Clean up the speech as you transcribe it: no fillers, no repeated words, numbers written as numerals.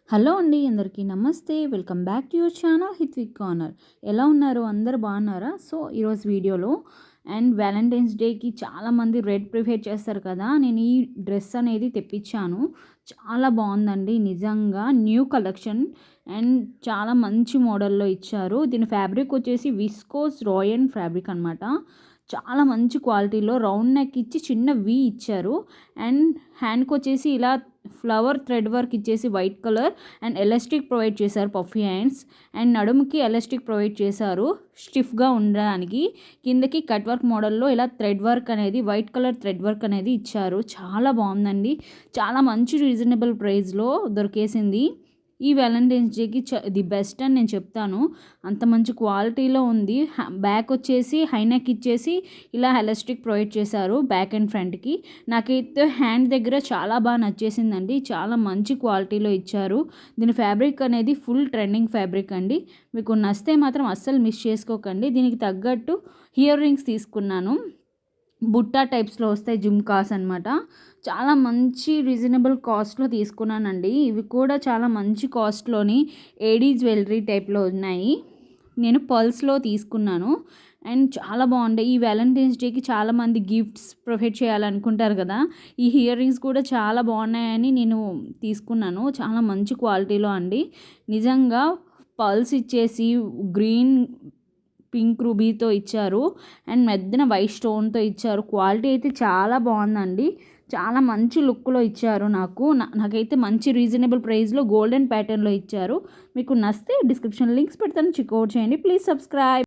Hello అండి, అందరికీ నమస్తే. Welcome back to your channel Hitvik corner. ఎలా ఉన్నారు? అందరూ బాగున్నారా? సో ఈరోజు వీడియోలో వ్యాలంటైన్స్ డేకి చాలామంది రెడ్ ప్రిఫేర్ చేస్తారు కదా, నేను ఈ డ్రెస్ అనేది తెప్పించాను. చాలా బాగుందండి, నిజంగా న్యూ కలెక్షన్ అండ్ చాలా మంచి మోడల్లో ఇచ్చారు. దీని ఫ్యాబ్రిక్ వచ్చేసి విస్కోస్ రాయన్ ఫ్యాబ్రిక్ అనమాట. చాలా మంచి క్వాలిటీలో రౌండ్ నెక్ ఇచ్చి చిన్న వి ఇచ్చారు. అండ్ హ్యాండ్కి వచ్చేసి ఇలా ఫ్లవర్ థ్రెడ్ వర్క్ ఇచ్చేసి white colour and elastic provide చేశారు, పఫీ హ్యాండ్స్. అండ్ నడుముకి ఎలాస్టిక్ ప్రొవైడ్ చేశారు స్టిఫ్గా ఉండడానికి. కిందకి కట్ వర్క్ మోడల్లో ఇలా థ్రెడ్ వర్క్ అనేది, వైట్ కలర్ థ్రెడ్ వర్క్ అనేది ఇచ్చారు. చాలా బాగుందండి, చాలా మంచి రీజనబుల్ ప్రైస్లో దొరికేసింది. ఈ వ్యాలంటైన్స్ డేకి ది బెస్ట్ అని నేను చెప్తాను. అంత మంచి క్వాలిటీలో ఉంది. బ్యాక్ వచ్చేసి హైనెక్ ఇచ్చేసి ఇలా ఎలాస్టిక్ ప్రొవైడ్ చేశారు బ్యాక్ అండ్ ఫ్రంట్కి. నాకైతే హ్యాండ్ దగ్గర చాలా బాగా నచ్చేసిందండి, చాలా మంచి క్వాలిటీలో ఇచ్చారు. దీని ఫ్యాబ్రిక్ అనేది ఫుల్ ట్రెండింగ్ ఫ్యాబ్రిక్ అండి. మీకు నచ్చితే మాత్రం అస్సలు మిస్ చేసుకోకండి. దీనికి తగ్గట్టు ఇయర్ రింగ్స్ తీసుకున్నాను, బుట్టా టైప్స్లో వస్తాయి, జుమ్కాస్ అనమాట. చాలా మంచి రీజనబుల్ కాస్ట్లో తీసుకున్నానండి. ఇవి కూడా చాలా మంచి కాస్ట్లోని ఏడీ జ్యువెలరీ టైప్లో ఉన్నాయి. నేను పర్ల్స్లో తీసుకున్నాను అండ్ చాలా బాగుంటాయి. ఈ వ్యాలంటైన్స్ డేకి చాలామంది గిఫ్ట్స్ ప్రొవైడ్ చేయాలనుకుంటారు కదా, ఈ ఇయర్ రింగ్స్ కూడా చాలా బాగున్నాయని నేను తీసుకున్నాను. చాలా మంచి క్వాలిటీలో అండి, నిజంగా. పర్ల్స్ ఇచ్చేసి గ్రీన్ పింక్ రూబీతో ఇచ్చారు అండ్ మెద్దన వైట్ స్టోన్తో ఇచ్చారు. క్వాలిటీ అయితే చాలా బాగుందండి, చాలా మంచి లుక్లో ఇచ్చారు. నాకైతే మంచి రీజనబుల్ ప్రైస్లో గోల్డెన్ ప్యాటర్న్లో ఇచ్చారు. మీకు నచ్చితే డిస్క్రిప్షన్ లింక్స్ పెడతాను, చెక్అవుట్ చేయండి. Please subscribe.